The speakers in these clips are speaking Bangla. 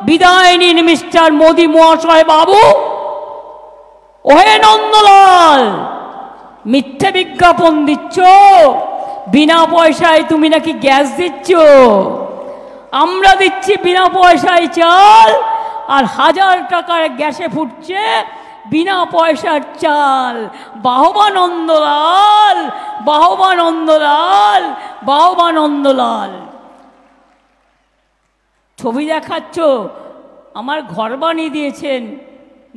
বিদায় নিন মিস্টার মোদি মহাশয় বাবু। ওহে নন্দলাল, মিথ্যে বিজ্ঞাপন দিচ্ছ, বিনা পয়সায় তুমি নাকি গ্যাস দিচ্ছ। আমরা দিচ্ছি বিনা পয়সায় চাল, আর 1000 টাকার গ্যাসে ফুটছে বিনা পয়সার চাল। বাহবা নন্দলাল, বাহবা নন্দলাল, বাহবা নন্দলাল। ছবি দেখাচ্ছ, আমার ঘর বানিয়ে দিয়েছেন,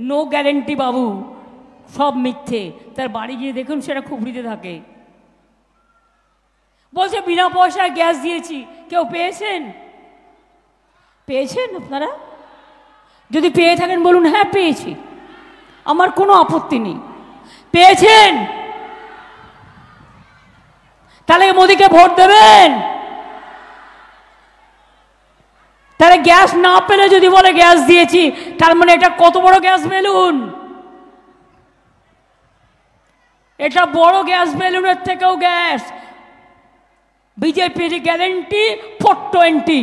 নো গ্যারেন্টি বাবু, সব মিথ্যে। তার বাড়ি গিয়ে দেখুন সেটা খুবড়িতে থাকে। বলছে বিনা পয়সায় গ্যাস দিয়েছি। কেউ পেয়েছেন? পেয়েছেন আপনারা? যদি পেয়ে থাকেন বলুন হ্যাঁ পেয়েছি, আমার কোনো আপত্তি নেই। পেয়েছেন? তাহলে মোদিকে ভোট দেবেন। তাহলে গ্যাস না পেলে যদি বলে গ্যাস দিয়েছি, তার মানে এটা কত বড় গ্যাস বেলুন? এটা বড় গ্যাস বেলুনের থেকেও গ্যাস। বিজেপির গ্যারেন্টি 420।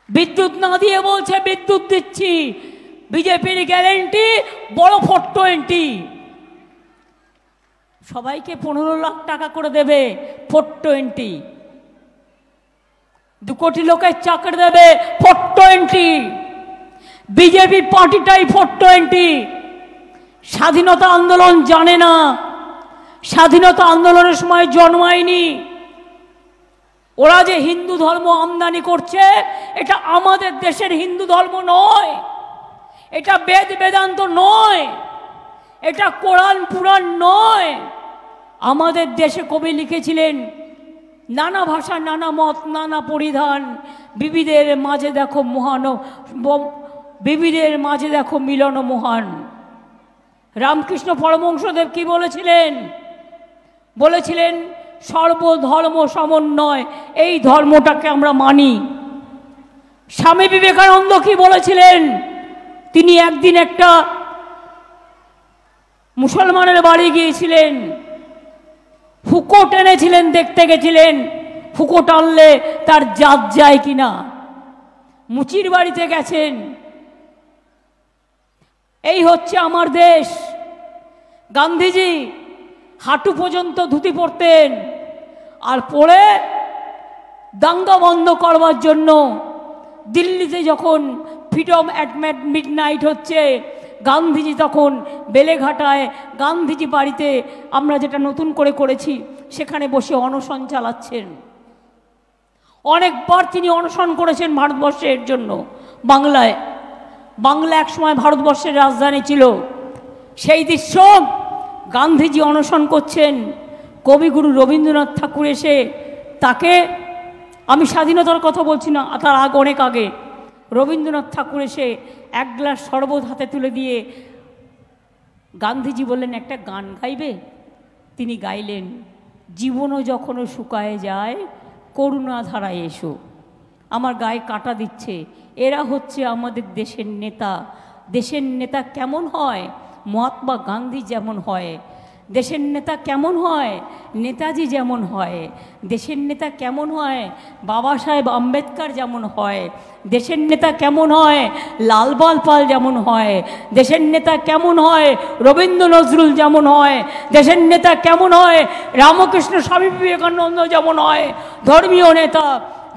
বিদ্যুৎ না দিয়ে বলছে বিদ্যুৎ দিচ্ছি। বিজেপির গ্যারেন্টি বড় 420। সবাইকে 15 লাখ টাকা করে দেবে 420। 2 কোটি লোকের চাকরি দেবে 420। বিজেপি পার্টিটাই 420। স্বাধীনতা আন্দোলন জানে না, স্বাধীনতা আন্দোলনের সময় জন্মায়নি। ওরা যে হিন্দু ধর্ম আমদানি করছে, এটা আমাদের দেশের হিন্দু ধর্ম নয়, এটা বেদ বেদান্ত নয়, এটা কোরআন পুরাণ নয়। আমাদের দেশে কবি লিখেছিলেন, নানা ভাষা নানা মত নানা পরিধান, বিবিধের মাঝে দেখো মহান, বিবিধের মাঝে দেখো মিলন মহান। রামকৃষ্ণ পরমহংসদেব কি বলেছিলেন? বলেছিলেন সর্বধর্ম সমন্বয়, এই ধর্মটাকে আমরা মানি। স্বামী বিবেকানন্দ কি বলেছিলেন? তিনি একদিন একটা মুসলমানের বাড়ি গিয়েছিলেন, হুকো টেনেছিলেন, দেখতে গেছিলেন হুকো টানলে তার জাত যায় কিনা। মুচির বাড়িতে গেছেন। এই হচ্ছে আমার দেশ। গান্ধীজি হাঁটু পর্যন্ত ধুতি পরতেন, আর পরে দাঙ্গা বন্ধ করবার জন্য দিল্লিতে যখন ফ্রিডম অ্যাট মিডনাইট হচ্ছে, গান্ধীজি তখন বেলেঘাটায় গান্ধীজি বাড়িতে আমরা যেটা নতুন করে করেছি সেখানে বসে অনশন চালাচ্ছেন। অনেকবার তিনি অনশন করেছেন ভারতবর্ষের জন্য। বাংলায়, বাংলা একসময় ভারতবর্ষের রাজধানী ছিল। সেই দৃশ্য, গান্ধীজি অনশন করছেন, কবিগুরু রবীন্দ্রনাথ ঠাকুর এসে তাকে, আমি স্বাধীনতার কথা বলছি না, তার অনেক আগে, রবীন্দ্রনাথ ঠাকুর এসে 1 গ্লাস শরবত হাতে তুলে দিয়ে গান্ধীজি বললেন একটা গান গাইবে? তিনি গাইলেন, জীবনও যখনও শুকায় যায় করুণা ধারায় এসো। আমার গায়ে কাঁটা দিচ্ছে। এরা হচ্ছে আমাদের দেশের নেতা। দেশের নেতা কেমন হয়? মহাত্মা গান্ধী যেমন হয়। দেশের নেতা কেমন হয়? নেতাজি যেমন হয়। দেশের নেতা কেমন হয়? বাবা সাহেব আম্বেদকর যেমন হয়। দেশের নেতা কেমন হয়? লালবাল পাল যেমন হয়। দেশের নেতা কেমন হয়? রবীন্দ্র নজরুল যেমন হয়। দেশের নেতা কেমন হয়? রামকৃষ্ণ স্বামী বিবেকানন্দ যেমন হয় ধর্মীয় নেতা।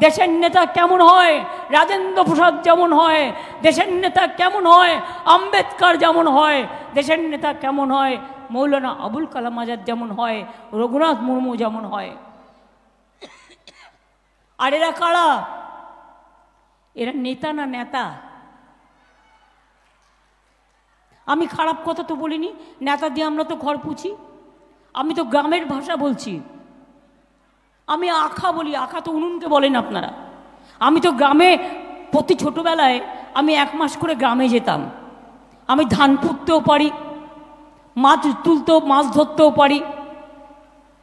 দেশের নেতা কেমন হয়? রাজেন্দ্র প্রসাদ যেমন হয়। দেশের নেতা কেমন হয়? আম্বেদকর যেমন হয়। দেশের নেতা কেমন হয়? মৌলানা আবুল কালাম আজাদ যেমন হয়, রঘুনাথ মুর্মু যেমন হয়। আর এরা কারা? এরা নেতা না নেতা? আমি খারাপ কথা তো বলিনি, নেতা দিয়ে আমরা তো ঘর পুছি। আমি তো গ্রামের ভাষা বলছি। আমি আখা বলি, আখা তো উনুনকে বলেন আপনারা। আমি তো গ্রামে, প্রতি ছোটোবেলায় আমি 1 মাস করে গ্রামে যেতাম। আমি ধান পুঁততেও পারি, মাছ তুলতেও, মাছ ধরতেও পারি,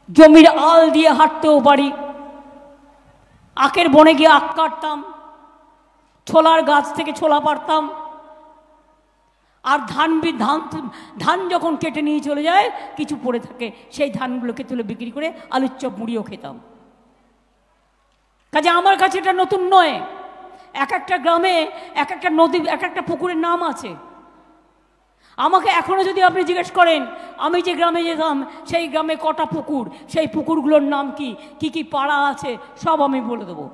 জমির আল দিয়ে হাঁটতেও পারি, আখের বনে গিয়ে আখ কাটতাম, ছোলার গাছ থেকে ছোলা পাড়তাম। আর ধান যখন কেটে নিয়ে চলে যায়, কিছু পড়ে থাকে, সেই ধানগুলোকে তুলে বিক্রি করে আলুর চপ মুড়িও খেতাম। কাজে আমার কাছে এটা নতুন নয়। এক একটা গ্রামে এক একটা নদী, এক একটা পুকুরের নাম আছে। আমাকে এখনো যদি আপনি জিজ্ঞেস করেন আমি যে গ্রামে যেতাম সেই গ্রামে কটা পুকুর, সেই পুকুরগুলোর নাম কি, কি কি পাড়া আছে, সব আমি বলে দেবো।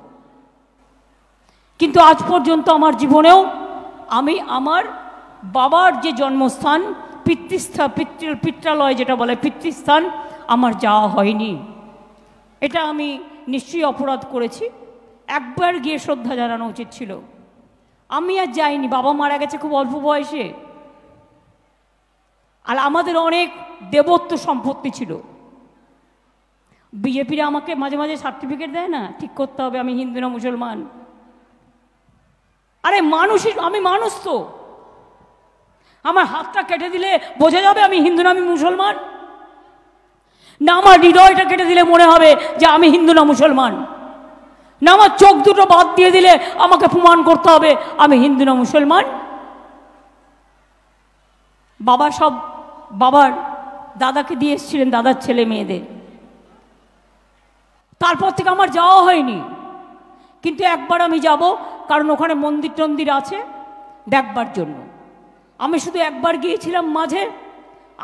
কিন্তু আজ পর্যন্ত আমার জীবনেও আমি আমার বাবার যে জন্মস্থান, পিতৃলয় যেটা বলে পিতৃস্থান, আমার যাওয়া হয়নি। এটা আমি নিশ্চয়ই অপরাধ করেছি। একবার গিয়ে শ্রদ্ধা জানানো উচিত ছিল। আমি আর যাইনি, বাবা মারা গেছে খুব অল্প বয়সে। আর আমাদের অনেক দেবত্ব সম্পত্তি ছিল। বিজেপিরা আমাকে মাঝে মাঝে সার্টিফিকেট দেয় না, ঠিক করতে হবে আমি হিন্দু না মুসলমান। আরে মানুষই, আমি মানুষ তো। আমার হাতটা কেটে দিলে বোঝা যাবে আমি হিন্দু না আমি মুসলমান? না আমার হৃদয়টা কেটে দিলে মনে হবে যে আমি হিন্দু না মুসলমান? না আমার চোখ দুটো বাদ দিয়ে দিলে আমাকে প্রমাণ করতে হবে আমি হিন্দু না মুসলমান? বাবা সব বাবার দাদাকে দিয়ে এসেছিলেন, দাদার ছেলে মেয়েদের। তারপর থেকে আমার যাওয়া হয়নি। কিন্তু একবার আমি যাব, কারণ ওখানে মন্দির টন্দির আছে দেখবার জন্য। আমি শুধু একবার গিয়েছিলাম মাঝে।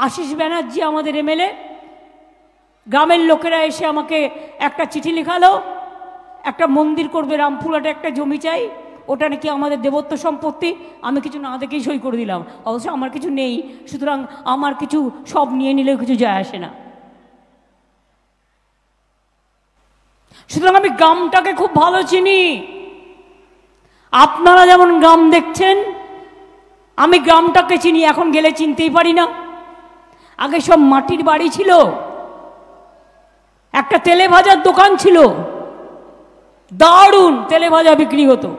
আশিস ব্যানার্জি আমাদের এমএলএ, গ্রামের লোকেরা এসে আমাকে একটা চিঠি লেখালো, একটা মন্দির করবে রামপুরহাটে, একটা জমি চাই, ওটা নাকি আমাদের দেবত্ব সম্পত্তি। আমি কিছু না দেখেই সই করে দিলাম। অবশ্য আমার কিছু নেই, সুতরাং আমার কিছু সব নিয়ে নিলেও কিছু যায় আসে না। সুতরাং আমি গ্রামটাকে খুব ভালো চিনি। আপনারা যেমন গ্রাম দেখছেন, আমি গ্রামটাকে চিনি। এখন গেলে চিনতেই পারি না। আগে সব মাটির বাড়ি ছিল, একটা তেলে ভাজার দোকান ছিল, দারুণ তেলে ভাজা বিক্রি হতো।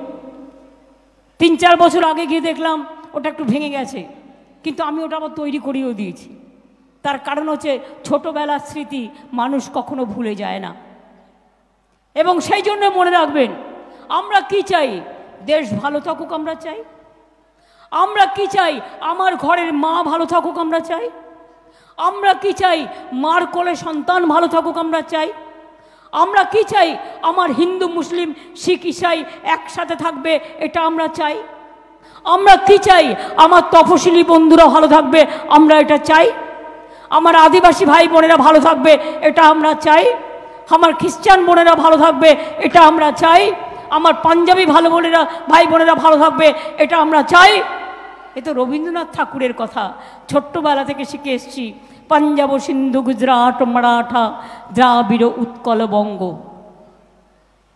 3-4 বছর আগে গিয়ে দেখলাম ওটা একটু ভেঙে গেছে, কিন্তু আমি ওটা আবার তৈরি করিয়েও দিয়েছি। তার কারণ হচ্ছে ছোটবেলার স্মৃতি মানুষ কখনো ভুলে যায় না। এবং সেই জন্য মনে রাখবেন, আমরা কি চাই? দেশ ভালো থাকুক আমরা চাই। আমরা কি চাই? আমার ঘরের মা ভালো থাকুক আমরা চাই। আমরা কি চাই? মার কোলে সন্তান ভালো থাকুক আমরা চাই। আমরা কি চাই? আমার হিন্দু মুসলিম শিখ ইসাই একসাথে থাকবে, এটা আমরা চাই। আমরা কি চাই? আমার তপশিলি বন্ধুরা ভালো থাকবে, আমরা এটা চাই। আমার আদিবাসী ভাই বোনেরা ভালো থাকবে, এটা আমরা চাই। আমার খ্রিস্টান বোনেরা ভালো থাকবে, এটা আমরা চাই। আমার পাঞ্জাবি ভাই বোনেরা ভালো থাকবে, এটা আমরা চাই। এ তো রবীন্দ্রনাথ ঠাকুরের কথা, ছোট্টবেলা থেকে শিখে এসছি। পাঞ্জাব সিন্ধু গুজরাট মারাঠা দ্রাবিড় উৎকল বঙ্গ,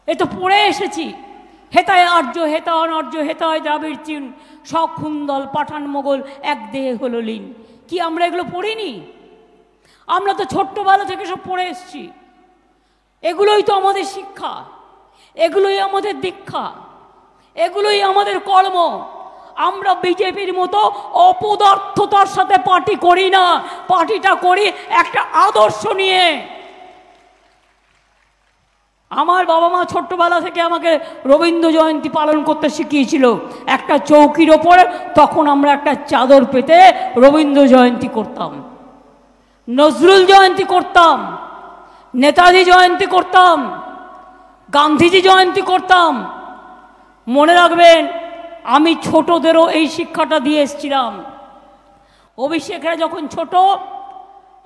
এ তো পড়ে এসেছি। হেতায় আর্য হেতা অনার্য হেতায় দ্রাবিড় চীন, সখুন্দল পাঠান মোগল এক দেহে হলো লীন। কি আমরা এগুলো পড়িনি? আমরা তো ছোট্টবেলা থেকে সব পড়ে এসছি। এগুলোই তো আমাদের শিক্ষা, এগুলোই আমাদের দীক্ষা, এগুলোই আমাদের কর্ম। আমরা বিজেপির মতো অপদার্থতার সাথে পার্টি করি না, পার্টিটা করি একটা আদর্শ নিয়ে। আমার বাবা মা ছোট্টবেলা থেকে আমাকে রবীন্দ্র জয়ন্তী পালন করতে শিখিয়েছিল। একটা চৌকির ওপরে তখন আমরা একটা চাদর পেতে রবীন্দ্র জয়ন্তী করতাম, নজরুল জয়ন্তী করতাম, নেতাজি জয়ন্তী করতাম, গান্ধীজি জয়ন্তী করতাম। মনে রাখবেন, আমি ছোটদেরও এই শিক্ষাটা দিয়ে এসেছিলাম। অভিষেকরা যখন ছোট,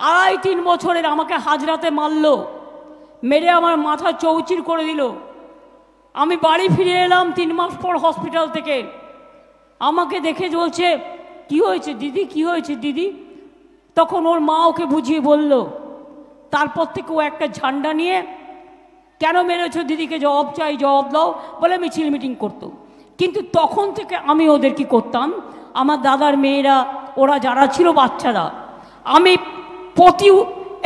2.5-3 বছরের, আমাকে হাজরাতে মারলো, মেরে আমার মাথা চৌচির করে দিল। আমি বাড়ি ফিরে এলাম 3 মাস পর হসপিটাল থেকে। আমাকে দেখে বলছে, কি হয়েছে দিদি, কি হয়েছে দিদি? তখন ওর মা ওকে বুঝিয়ে বলল। তারপর থেকে ও একটা ঝান্ডা নিয়ে, কেন মেরেছো দিদিকে, জবাব চাই, জবাব দাও বলে মিছিল মিটিং করতো। কিন্তু তখন থেকে আমি ওদের কি করতাম, আমার দাদার মেয়েরা ওরা যারা ছিল বাচ্চারা, আমি প্রতি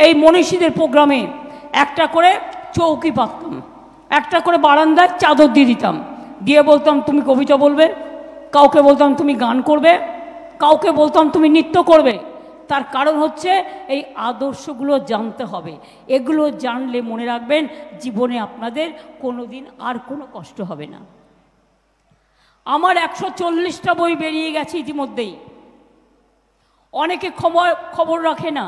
এই মনীষীদের প্রোগ্রামে একটা করে চৌকি পাততাম, একটা করে বারান্দায় চাদর দিয়ে দিতাম, দিয়ে বলতাম তুমি কবিতা বলবে, কাউকে বলতাম তুমি গান করবে, কাউকে বলতাম তুমি নৃত্য করবে। তার কারণ হচ্ছে এই আদর্শগুলো জানতে হবে। এগুলো জানলে মনে রাখবেন, জীবনে আপনাদের কোনো দিন আর কোনো কষ্ট হবে না। আমার 140টা বই বেরিয়ে গেছে ইতিমধ্যেই। অনেকে খবর রাখে না।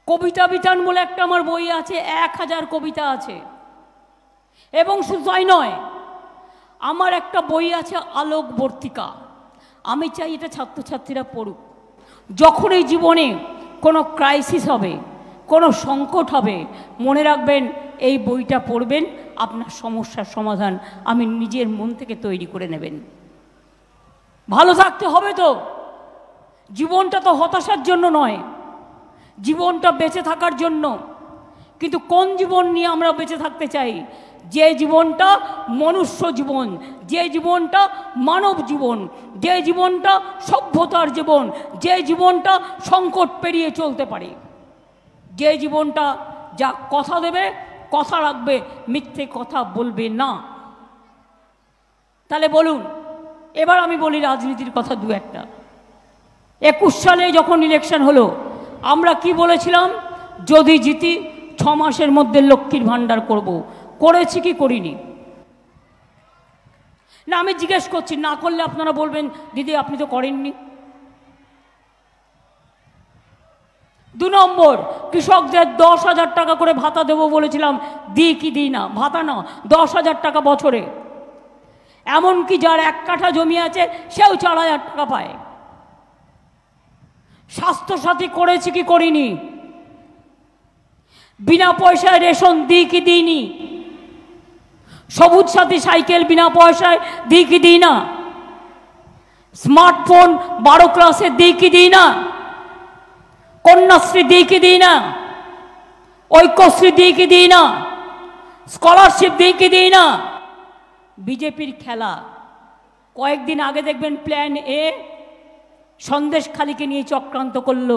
কবিতা বিতান বলে একটা আমার বই আছে, 1000 কবিতা আছে। এবং শুধু তাই নয়, আমার একটা বই আছে আলোকবর্তিকা, আমি চাই এটা ছাত্রছাত্রীরা পড়ুক। যখনই জীবনে কোনো ক্রাইসিস হবে, কোনো সংকট হবে, মনে রাখবেন এই বইটা পড়বেন, আপনার সমস্যার সমাধান আমি নিজের মন থেকে তৈরি করে নেবেন। ভালো থাকতে হবে তো, জীবনটা তো হতাশার জন্য নয়, জীবনটা বেঁচে থাকার জন্য। কিন্তু কোন জীবন নিয়ে আমরা বেঁচে থাকতে চাই? যে জীবনটা মনুষ্য জীবন, যে জীবনটা মানব জীবন, যে জীবনটা সভ্যতার জীবন, যে জীবনটা সংকট পেরিয়ে চলতে পারে, যে জীবনটা যা কথা দেবে কথা রাখবে, মিথ্যে কথা বলবে না। তাহলে বলুন, এবার আমি বলি রাজনীতির কথা দু একটা। 21 সালে যখন ইলেকশন হলো, আমরা কি বলেছিলাম? যদি জিতি 6 মাসের মধ্যে লক্ষ্মীর ভাণ্ডার করব। করেছি কি করিনি? না, আমি জিজ্ঞেস করছি, না করলে আপনারা বলবেন দিদি আপনি তো করেননি। 2 নম্বর, কৃষকদের 10,000 টাকা করে ভাতা দেবো বলেছিলাম, দিই কি দিই না? ভাতা না, 10,000 টাকা বছরে। এমনকি যার 1 কাঠা জমি আছে সেও 4,000 টাকা পায়। স্বাস্থ্যসাথী করেছি কি করিনি? বিনা পয়সায় রেশন দিই কি দিইনি? সবুজ সাথী সাইকেল বিনা পয়সায় দিই কি দিই না? স্মার্টফোন 12 ক্লাসে দিই কি দিই না? কন্যাশ্রী দিই কি দিই না? ঐক্যশ্রী দিই কি দিই না? স্কলারশিপ দিই কি দিই না? বিজেপির খেলা। কয়েকদিন আগে দেখবেন প্ল্যান এ সন্দেশখালিকে নিয়ে চক্রান্ত করলো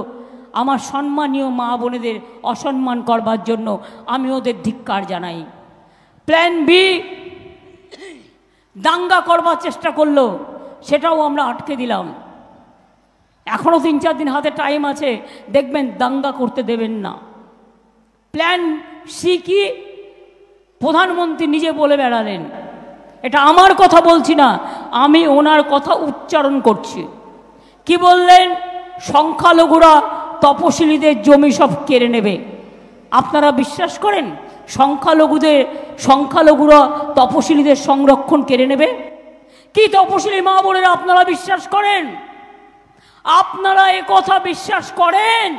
আমার সম্মানীয় মা বোনেদের অসম্মান করবার জন্য, আমি ওদের ধিক্কার জানাই। প্ল্যান বি দাঙ্গা করবার চেষ্টা করলো, সেটাও আমরা আটকে দিলাম। এখনো 3-4 দিন হাতে টাইম আছে, দেখবেন দাঙ্গা করতে দেবেন না। প্ল্যান সি কি? প্রধানমন্ত্রী নিজে বলে বেড়ালেন, এটা আমার কথা বলছি না, আমি ওনার কথা উচ্চারণ করছি। কি বললেন? সংখ্যালঘুরা তপশিলীদের জমি সব কেড়ে নেবে। আপনারা বিশ্বাস করেন সংখ্যালঘুরা তপশিলীদের সংরক্ষণ কেড়ে নেবে? কি তপশিলী মা বোনেরা আপনারা বিশ্বাস করেন? আপনারা এ কথা বিশ্বাস করেন?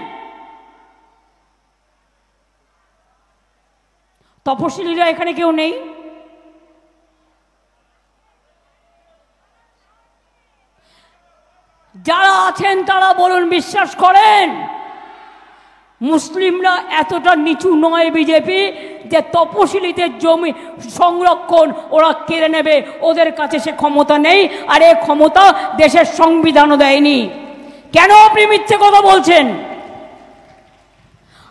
তপশিলীরা এখানে কেউ নেই? যারা আছেন তারা বলুন বিশ্বাস করেন? মুসলিমরা এতটা নিচু নয় বিজেপি যে তপশিলীদের জমি সংরক্ষণ ওরা কেড়ে নেবে, ওদের কাছে সে ক্ষমতা নেই, আর এই ক্ষমতা দেশের সংবিধানও দেয়নি। কেন আপনি মিথ্যে কথা বলছেন?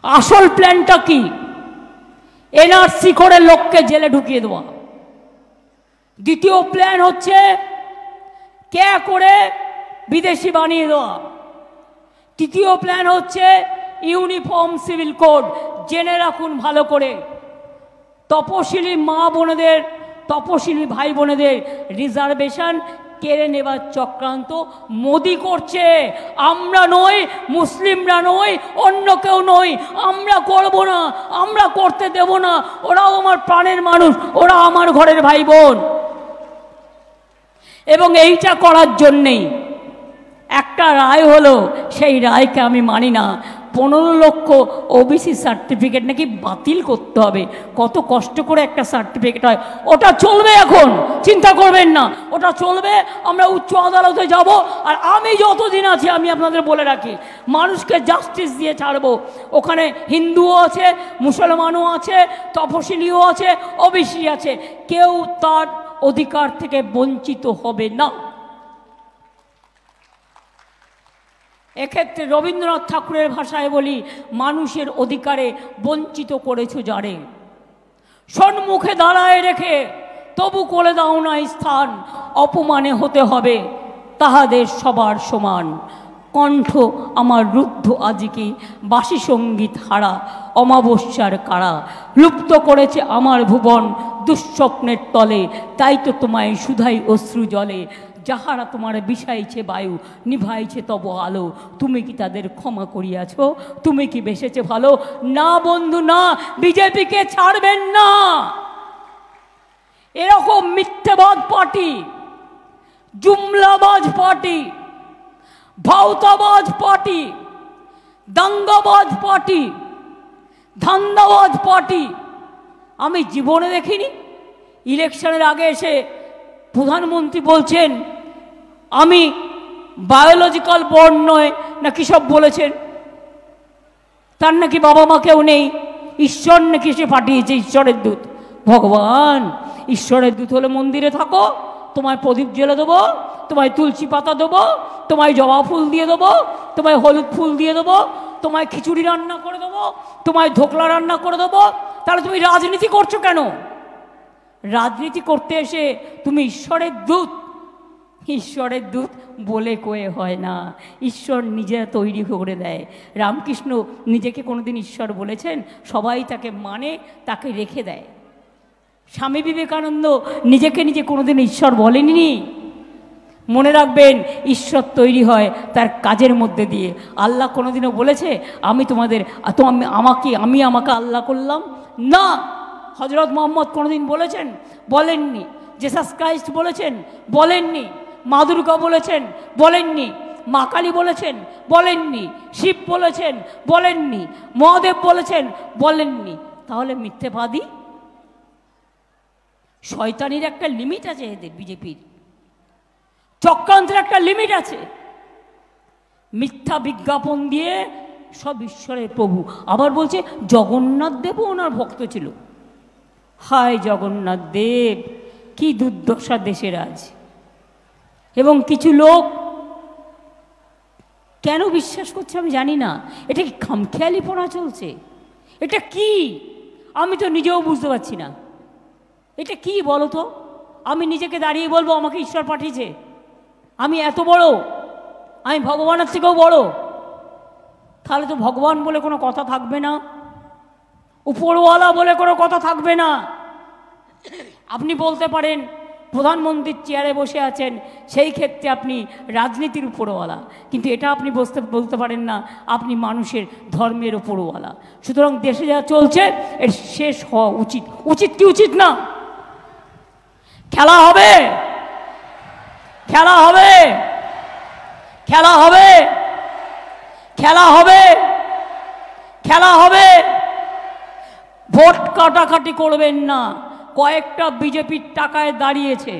আসল প্ল্যানটা কি? এনআরসি করে লোককে জেলে ঢুকিয়ে দেওয়া। দ্বিতীয় প্ল্যান হচ্ছে কে করে বিদেশি বানিয়ে দেওয়া। তৃতীয় প্ল্যান হচ্ছে ইউনিফর্ম সিভিল কোড। জেনে রাখুন ভালো করে, তপশিলি মা বোনেদের, তপশিলি ভাই বোনেদের রিজার্ভেশন কেড়ে নেবার চক্রান্ত মোদি করছে। আমরা নই, মুসলিমরা নই, অন্য কেউ নই। আমরা করব না, আমরা করতে দেব না। ওরাও আমার প্রাণের মানুষ, ওরা আমার ঘরের ভাই বোন। এবং এইটা করার জন্যেই একটা রায় হলো, সেই রায়কে আমি মানি না। 15 লক্ষ ওবিসি সার্টিফিকেট নাকি বাতিল করতে হবে। কত কষ্ট করে একটা সার্টিফিকেট হয়, ওটা চলবে এখন, চিন্তা করবেন না, ওটা চলবে। আমরা উচ্চ আদালতে যাব, আর আমি যতদিন আছি আমি আপনাদের বলে রাখি, মানুষকে জাস্টিস দিয়ে ছাড়বো। ওখানে হিন্দুও আছে, মুসলমানও আছে, তপশিলিও আছে, ওবিসি আছে, কেউ তার অধিকার থেকে বঞ্চিত হবে না। এক্ষেত্রে রবীন্দ্রনাথ ঠাকুরের ভাষায় বলি, মানুষের অধিকারে বঞ্চিত করেছ যারে, সম্মুখে দাঁড়ায় রেখে তবু করে দাও না স্থান, অপমানে হতে হবে তাহাদের সবার সমান। কণ্ঠ আমার রুদ্ধ আজিকে বাসি সঙ্গীত হারা, অমাবস্যার কারা লুপ্ত করেছে আমার ভুবন দুঃস্বপ্নের তলে। তাই তো তোমায় সুধাই অশ্রু জলে, যাহারা তোমার বিষাইছে বায়ু, নিভাইছে তব আলো। তুমি কি তাদের ক্ষমা করিয়াছ? তুমি কি বেসেছে ভালো? না বন্ধু না, বিজেপিকে ছাড়বেন না। এরকম মিথ্যাবাদ পার্টি, জুমলাবাজ পার্টি, ভাওতাবাজ পার্টি, দাঙ্গাবাজ পার্টি, ধান্দাবাজ পার্টি আমি জীবনে দেখিনি। ইলেকশনের আগে এসে প্রধানমন্ত্রী বলছেন আমি বায়োলজিক্যাল বর্ন নয় না কি সব বলেছেন, তার নাকি বাবা মা কেউ নেই, ঈশ্বর নাকি সে পাঠিয়েছে, ঈশ্বরের দূত। ভগবান, ঈশ্বরের দূত হলে মন্দিরে থাকো, তোমায় প্রদীপ জ্বেলে দেবো, তোমায় তুলসী পাতা দেবো, তোমায় জবা ফুল দিয়ে দেবো, তোমায় হলুদ ফুল দিয়ে দেবো, তোমায় খিচুড়ি রান্না করে দেবো, তোমায় ধোকলা রান্না করে দেবো। তাহলে তুমি রাজনীতি করছো কেন? রাজনীতি করতে এসে তুমি ঈশ্বরের দূত, ঈশ্বরের দূত বলে কয়ে হয় না, ঈশ্বর নিজে তৈরি করে দেয়। রামকৃষ্ণ নিজেকে কোনোদিন ঈশ্বর বলেছেন? সবাই তাকে মানে, তাকে রেখে দেয়। স্বামী বিবেকানন্দ নিজেকে নিজে কোনোদিন ঈশ্বর বলেননি। মনে রাখবেন, ঈশ্বর তৈরি হয় তার কাজের মধ্যে দিয়ে। আল্লাহ কোনোদিনও বলেছে আমি তোমাদের আমি আমাকে আল্লাহ করলাম? না। হজরত মোহাম্মদ কোনোদিন বলেছেন? বলেননি। জেসাস ক্রাইস্ট বলেছেন? বলেননি। মা দুর্গা বলেছেন? বলেননি। মা কালী বলেছেন? বলেননি। শিব বলেছেন? বলেননি। মহাদেব বলেছেন? বলেননি। তাহলে মিথ্যেবাদী। শয়তানির একটা লিমিট আছে, এদের বিজেপির চক্রান্তের একটা লিমিট আছে। মিথ্যা বিজ্ঞাপন দিয়ে সব ঈশ্বরের প্রভু। আবার বলছে জগন্নাথ দেবও ওনার ভক্ত ছিল। হায় জগন্নাথ দেব, কি দুর্দশা দেশের আজ। এবং কিছু লোক কেন বিশ্বাস করছে আমি জানি না। এটা কি খামখেয়ালিপনা চলছে? এটা কি? আমি তো নিজেও বুঝতে পারছি না এটা কি বলো তো। আমি নিজেকে দাঁড়িয়ে বলবো আমাকে ঈশ্বর পাঠিয়েছে, আমি এত বড়, আমি ভগবানের থেকেও বড়। তাহলে তো ভগবান বলে কোনো কথা থাকবে না, উপরওয়ালা বলে কোনো কথা থাকবে না। আপনি বলতে পারেন প্রধানমন্ত্রীর চেয়ারে বসে আছেন, সেই ক্ষেত্রে আপনি রাজনীতির উপরওয়ালা, কিন্তু এটা আপনি বলতে পারেন না আপনি মানুষের ধর্মের উপরওয়ালা। সুতরাং দেশে যা চলছে এর শেষ হওয়া উচিত। উচিত কি উচিত না? খেলা হবে, খেলা হবে, খেলা হবে, খেলা হবে, খেলা হবে। ভোট কাটাকাটি করবেন না। কয়েকটা বিজেপির টাকায় দাঁড়িয়েছে।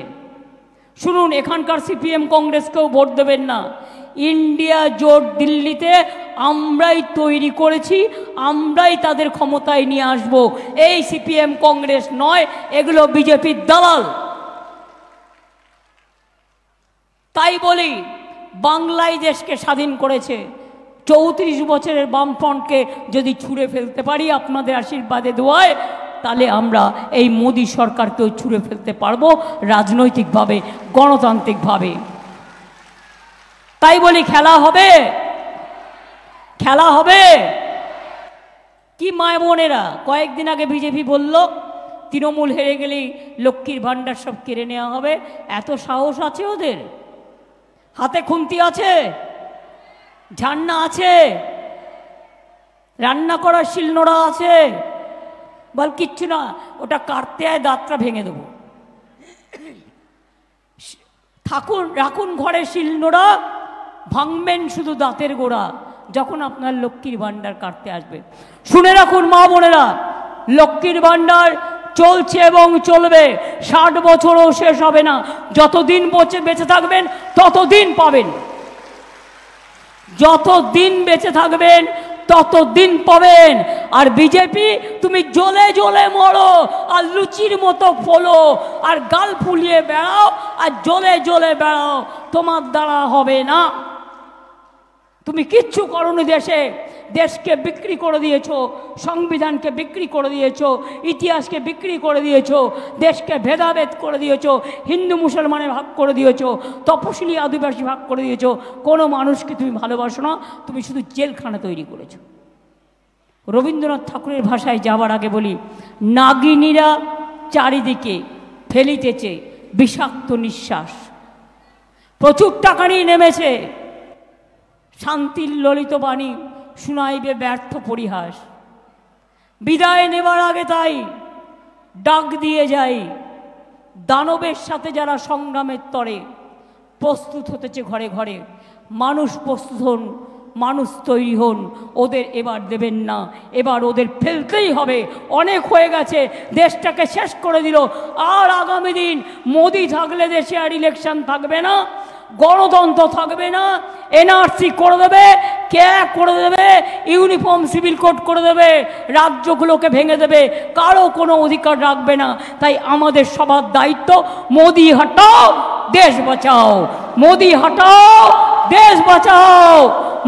শুনুন, এখানকার সিপিএম কংগ্রেসকেও ভোট দেবেন না। ইন্ডিয়া জোট দিল্লিতে আমরাই তৈরি করেছি, আমরাই তাদের ক্ষমতায় নিয়ে আসব। এই সিপিএম কংগ্রেস নয়, এগুলো বিজেপির দালাল। তাই বলি, বাংলায় দেশকে স্বাধীন করেছে। 34 বছরের বামফ্রন্টকে যদি ছুঁড়ে ফেলতে পারি আপনাদের আশীর্বাদে দোয়ায়, তাহলে আমরা এই মোদী সরকারকেও ছুঁড়ে ফেলতে পারবো রাজনৈতিকভাবে, গণতান্ত্রিকভাবে। তাই বলি খেলা হবে, খেলা হবে। কি মায় বোনেরা, কয়েকদিন আগে বিজেপি বলল তৃণমূল হেরে গেলেই লক্ষ্মীর ভাণ্ডার সব কেড়ে নেওয়া হবে। এত সাহস আছে ওদের? হাতে খুন্তি আছে, ঝান্না আছে, রান্না করার শিলনোড়া আছে, বল কিচ্ছু না, ওটা কাটতে হয় দাঁতটা ভেঙে দেবো। রাখুন ঘরে শিলনোড়া, ভাঙবেন শুধু দাঁতের গোড়া যখন আপনার লক্ষ্মীর ভাণ্ডার কাটতে আসবে। শুনে রাখুন মা বোনেরা, লক্ষ্মীর ভাণ্ডার চলছে এবং চলবে। 60 বছরও শেষ হবে না। যতদিন বেঁচে থাকবেন ততদিন পাবেন, যতদিন বেঁচে থাকবেন ততদিন পাবেন। আর বিজেপি, তুমি জ্বলে জ্বলে মরো আর লুচির মতো ফোলো আর গাল ফুলিয়ে বেড়াও আর জ্বলে জ্বলে বেড়াও, তোমার দ্বারা হবে না। তুমি কিচ্ছু করোনি দেশে। দেশকে বিক্রি করে দিয়েছো, সংবিধানকে বিক্রি করে দিয়েছো, ইতিহাসকে বিক্রি করে দিয়েছো, দেশকে ভেদাভেদ করে দিয়েছো, হিন্দু মুসলমানের ভাগ করে দিয়েছো, তপশিলি আদিবাসী ভাগ করে দিয়েছো। কোনো মানুষকে তুমি ভালোবাসো না, তুমি শুধু জেলখানা তৈরি করেছো। রবীন্দ্রনাথ ঠাকুরের ভাষায় যাবার আগে বলি, নাগিনীরা চারিদিকে ফেলিতেছে বিষাক্ত নিঃশ্বাস। প্রচুর টাকা নিয়ে নেমেছে, শান্তির ললিত বাণী শুনাইবে ব্যর্থ পরিহাস। বিদায় নেবার আগে তাই ডাক দিয়ে যাই, দানবের সাথে যারা সংগ্রামের তরে প্রস্তুত হতেছে ঘরে ঘরে, মানুষ প্রস্তুত হন, মানুষ তৈরি হন, ওদের এবার দেবেন না, এবার ওদের ফেলতেই হবে। অনেক হয়ে গেছে, দেশটাকে শেষ করে দিল। আর আগামী দিন মোদি থাকলে দেশে আর ইলেকশন থাকবে না, গণতন্ত্র থাকবে না, এনআরসি করে দেবে, কে করে দেবে, ইউনিফর্ম সিভিল কোড করে দেবে, রাজ্যগুলোকে ভেঙে দেবে, কারো কোনো অধিকার রাখবে না। তাই আমাদের সবার দায়িত্ব, মোদি হটাও দেশ বাঁচাও, মোদি হটাও দেশ বাঁচাও,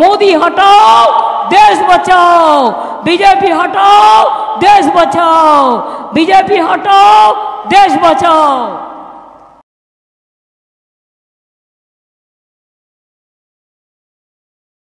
মোদি হটাও দেশ বাঁচাও, বিজেপি হটাও দেশ বাঁচাও, বিজেপি হটাও দেশ বাঁচাও।